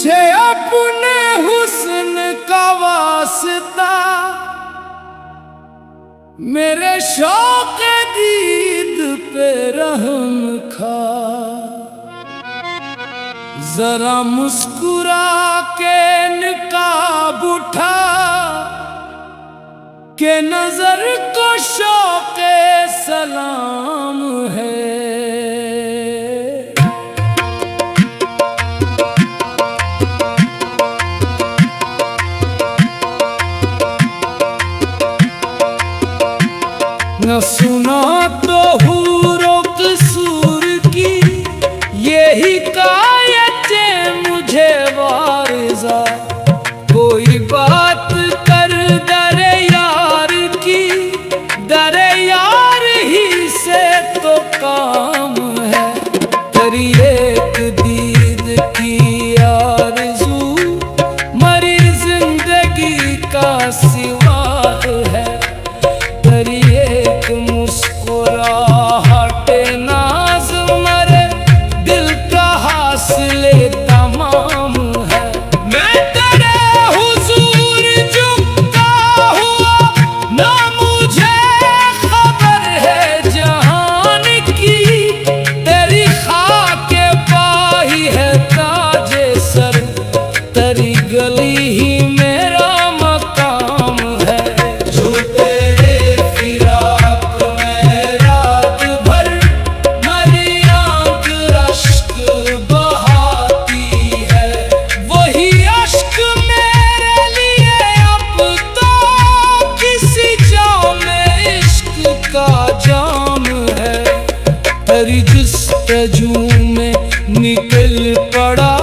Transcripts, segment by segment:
मुझे अपने हुस्न का वास्ता, मेरे शौक दीद पे रहम खा। जरा मुस्कुरा के निकाब उठा के नजर को शौक सलाम है। न सुना तो हूरों कसूर की ये हिकायतें मुझे वारिज़ा। कोई बात कर दरे यार की, दरे यार ही से तो काम है। तेरी एक दीद की आरज़ू मरी जिंदगी का सिवा है। तेरी एक मुस्कुराहट नाज़ मरे दिल का हासिले तमाम है। मैं तेरे हुजूर झुकता हुआ, ना मुझे खबर है जहान की। तेरी खाके पाही है ताजे सर, तेरी गली ही मेरा मकाम है। तेरी जुस्तजू में निकल पड़ा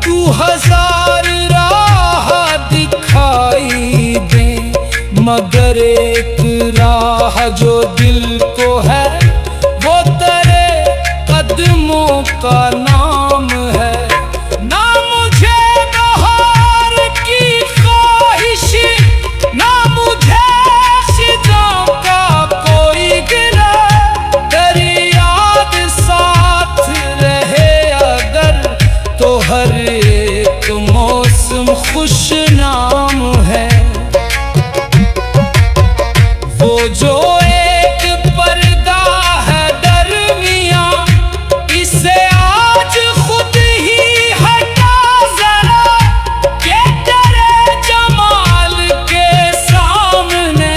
तू, हजार राह दिखाई दे, मगर एक राह जो दिल को है वो तेरे कदमों का नाम है। ना मुझे बहार की ख्वाहिश, ना मुझे खिज़ां का कोई गिला। हर एक मौसम खुश नाम है। वो जो एक पर्दा है दरमियां, इसे आज खुद ही हटा जरा, के तेरे जमाल के सामने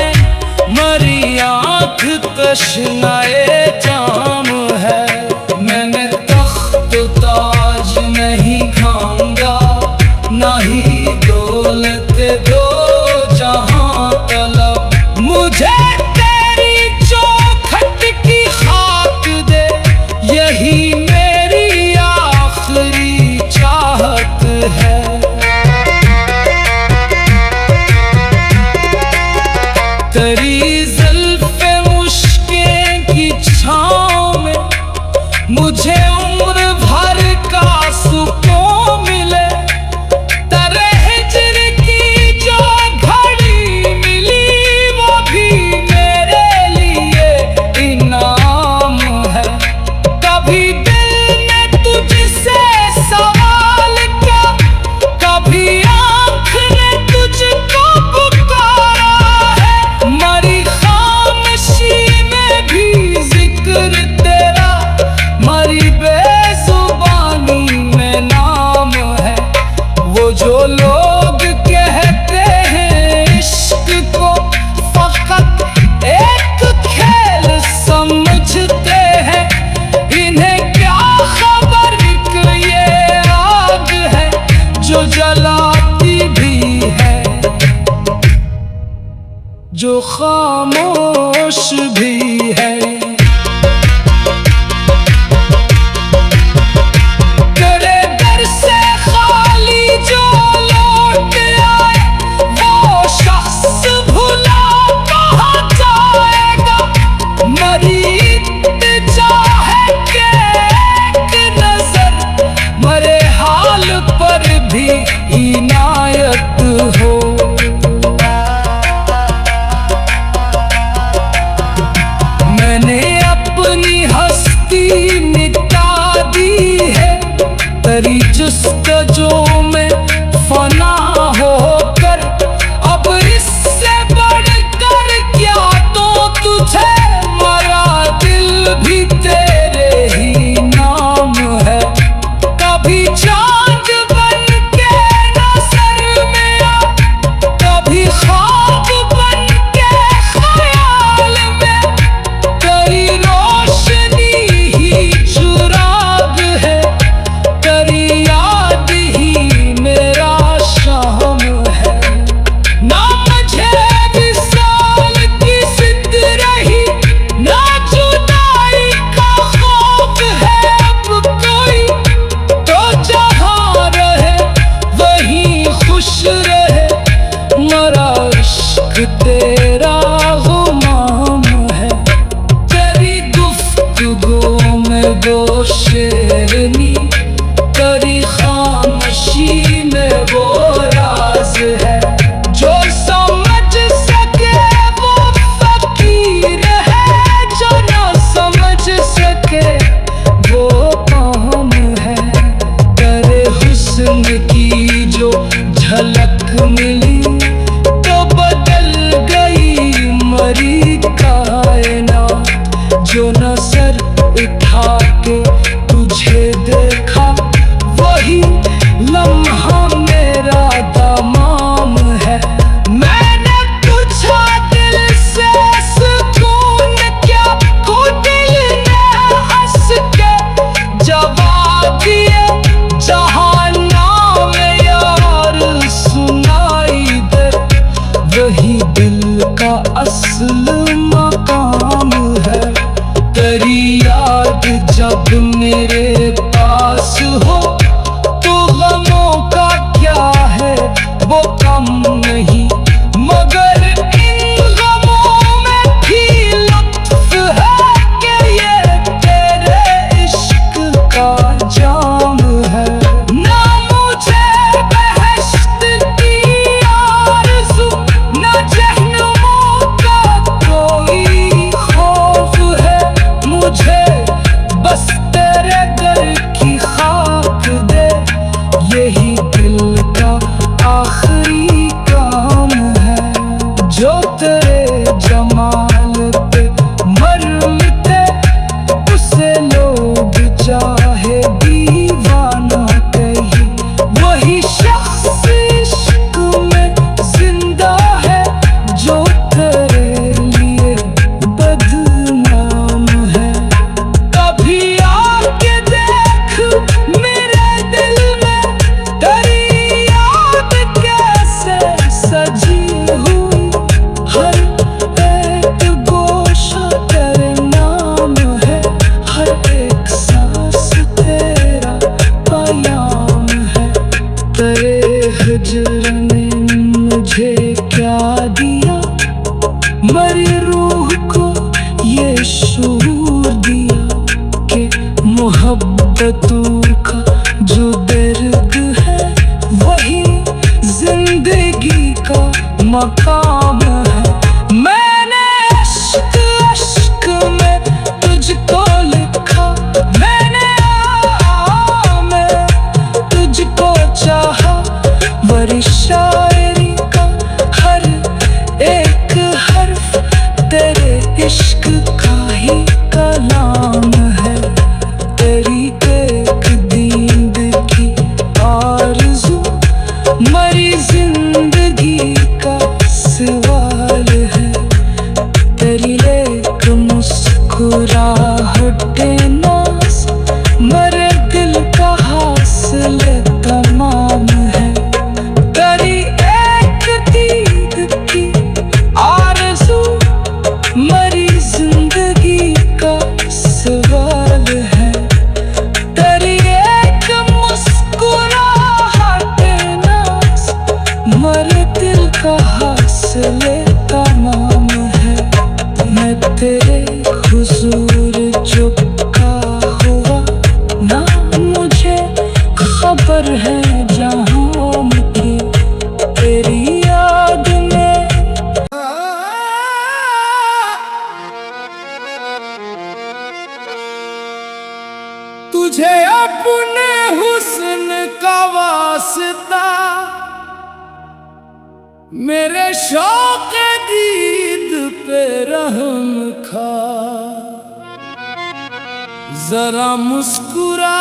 मरी आँख तश्नाए जाम है। मैंने तख्त ताज नहीं खाऊंगा, ना ही दौलत दो जहां तलब। मुझे तेरी चौखट की खाक दे, यही मेरी आखिरी चाहत है। तेरी ज़ुल्फ़े मुश्किन की छाँव शेरनी, तेरी खामोशी में वो राज है। जो समझ सके वो फकीर है, जो ना समझ सके वो काम है। तेरे हुस्न की जो झलक मिली तो बदल गई मरी कायनात। जो नजर उठा के तुझे देखा वही लम्हा मेरा तमाम है। मैंने पूछा दिल से सुकून क्या, खुद दिल ने हंस के जवाब दिए, जहां नाम यार सुनाई दे वही दिल का असल मकाम है। तेरी याद जब मेरे पास हो तो गमों का क्या है वो कम नहीं, मगर इन गमों में भी लुत्फ है कि ये तेरे इश्क का जाम है। ना मुझे बहश्त की आरज़ू, ना जहन्नुमों का कोई खौफ है। मुझे बस तेरे दर की खाक दे, यही दिल का आखिरी काम है। जो तेरे जमाल पे मरते उसे लोग चाहे दीवाना कही, वही शख्स इश्क में जिंदा है जो तेरे लिए बदनाम है। कभी आके देख मेरे दिल में तेरी याद कैसे सजी हुई, हर एक गोशा तेरे नाम है, हर एक सांस तेरा पयाम है। तेरे हिज्र ने मुझे क्या दिया, मरी रूह को ये शूर दिया कि मोहब्बतों का जो दर्द है वही जिंदगी का मकाम है। मैंने इश्क अश्क में तुझको लिखा, मैंने में तुझको चाहा, वरी शायरी का हर एक हर्फ तेरे इश्क का ही कलाम है। तेरी एक दीद की आरज़ू मरी जिंदगी का सवाल है। तेरी एक मुस्कुराहट नाज़ मरे दिल का हासिल तमाम है। तेरी एक दीद की आरज़ू मरी जिंदगी का सवाल है। तेरी एक मुस्कुराहट नाज़ मरे दिल का हासिल तमाम है। मैं तेरे हुजूर झुका हुआ, ना मुझे खबर है जहां की तेरी याद में। तुझे अपने हुस्न का वास्ता, मेरे शौक दीद पे रहम खा। जरा मुस्कुरा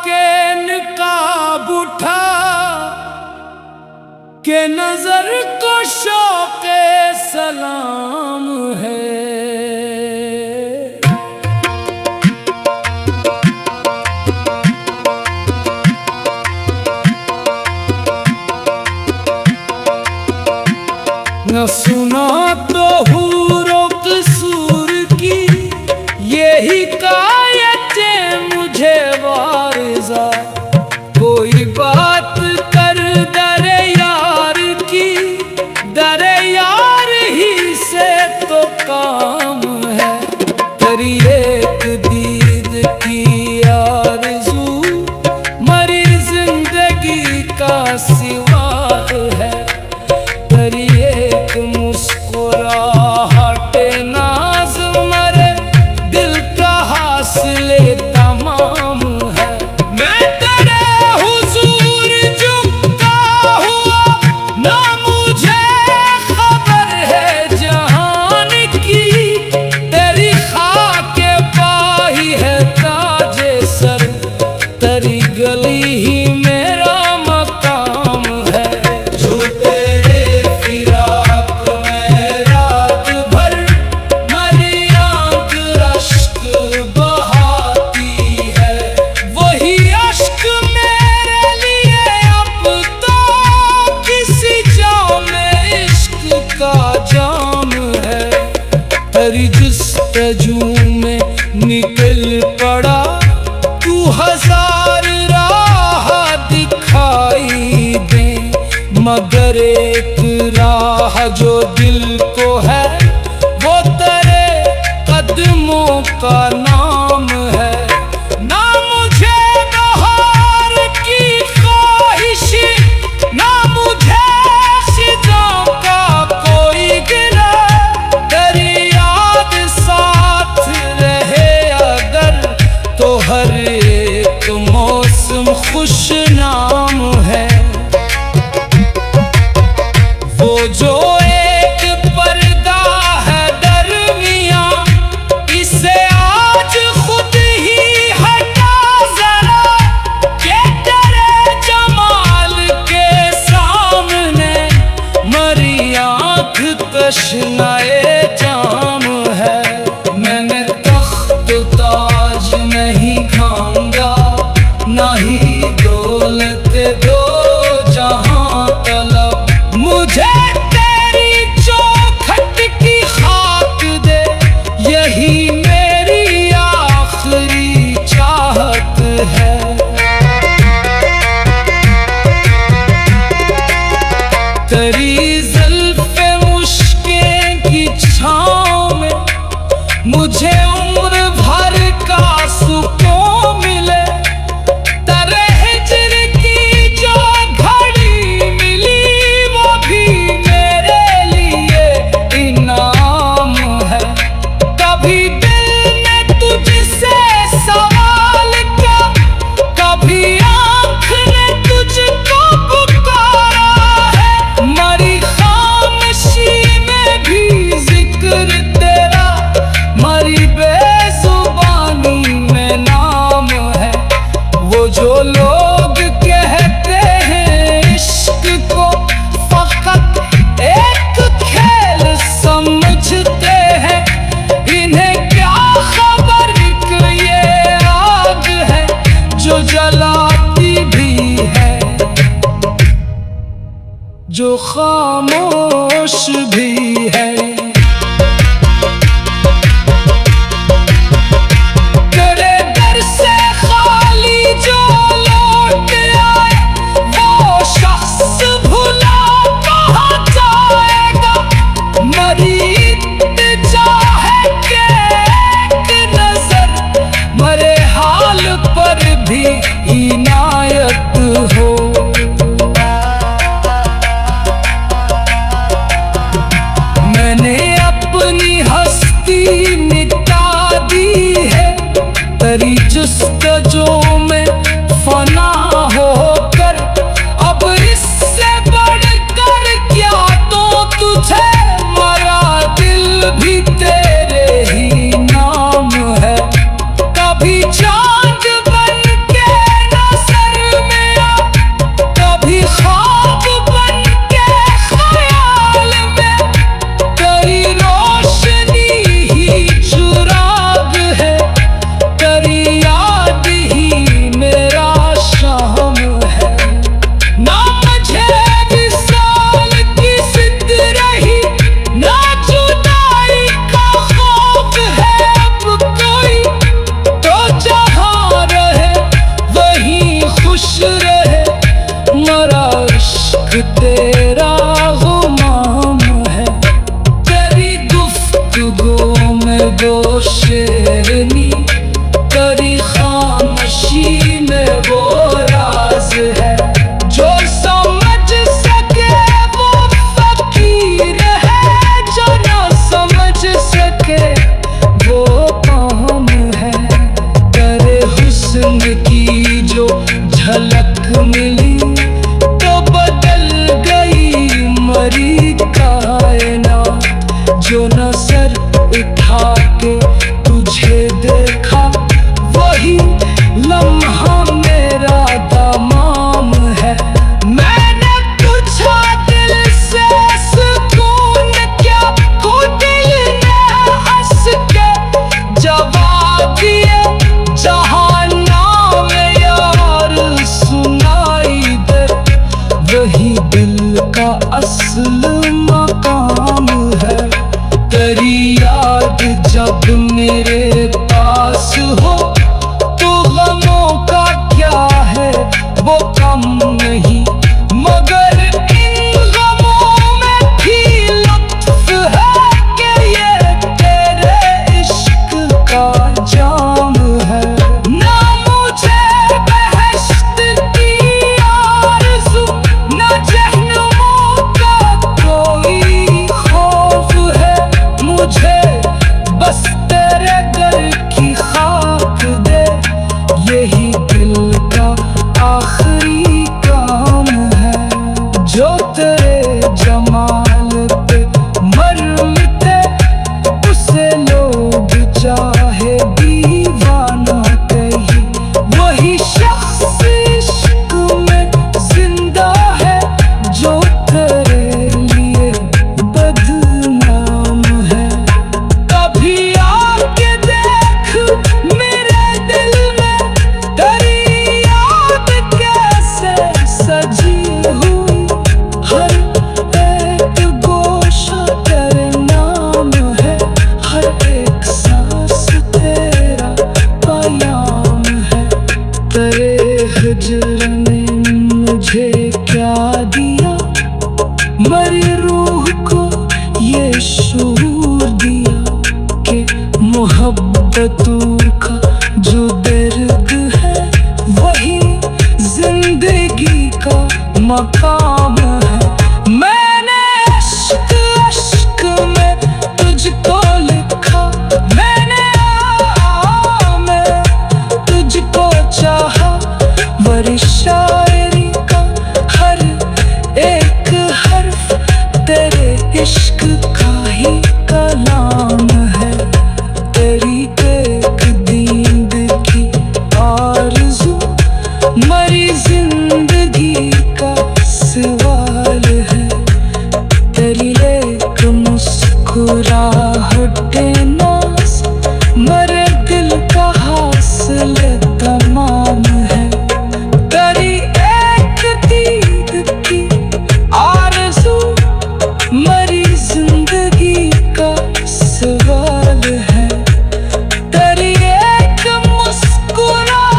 के निकाब उठा के नजर को शौक सलाम है। न सुना तो हूरों कसूर की यही कायतें मुझे वारिज़ा, कोई बात कर दरे यार की, दरे यार ही से तो काम है। तेरी एक दीद की में निकल पड़ा। तू हजार राह दिखाई दे, मगर एक राह जो दिल को है वो तेरे कदमों का नाम है। ना मुझे बहार की ख्वाहिश, ना मुझे खिज़ां का कोई गिला, तेरी याद साथ रहे अगर तो हर एक मौसम खुश नाम है। वो जो एक पर्दा है दरमियां, इसे आज खुद ही हटा जरा, के तेरे जमाल के सामने मरी आँख तशनाए जाम है। मैंने तख्त ताज नहीं खाऊंगा, ना ही दौलत दो जहां तलब, मुझे तेरी चौखट की खाक दे, यही मेरी आखिरी चाहत है। तेरी ज़ुल्फ़े मुश्के की छाँव में मुझे उम्र भर का सुकून मिले। तेरे हिज्र की जो घड़ी मिली वो भी मेरे लिए इनाम है। कभी दिल ने तुझसे सवाल किया, कभी आँख ने तुझको पुकारा है। मरी खामोशी में भी जिक्र तेरा, मरी बेजुबानी में नाम है। वो जो लोग कहते हैं इश्क को फकत एक खेल समझते हैं, इन्हें क्या खबर कि ये आग है जो जलाती भी है, जो खामोश भी है। तेरे दर से खाली जो लौट आए, वो शख्स भुला कहाँ जाएगा। मरी इल्तिजा है कि एक नजर मरे हाल पर भी इनायत हो। मोहब्बतों का जो दर्द है वही जिंदगी का मकाम है। मैंने इश्क अश्क में तुझको लिखा, मैंने में तुझको चाहा। वरी शायरी का हर एक हर्फ तेरे इश्क का ही कलाम है। तेरी एक दीद की आरज़ू मरी जिंदगी का सवाल है। तेरी एक मुस्कुराहट नाज़ मरे दिल का हासिल तमाम है। तेरी एक दीद की आरज़ू मरी जिंदगी का सवाल है। तेरी एक मुस्कुराहट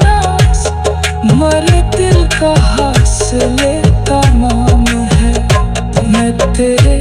नाज़ मरे दिल का हासिल तमाम है। मैं तेरे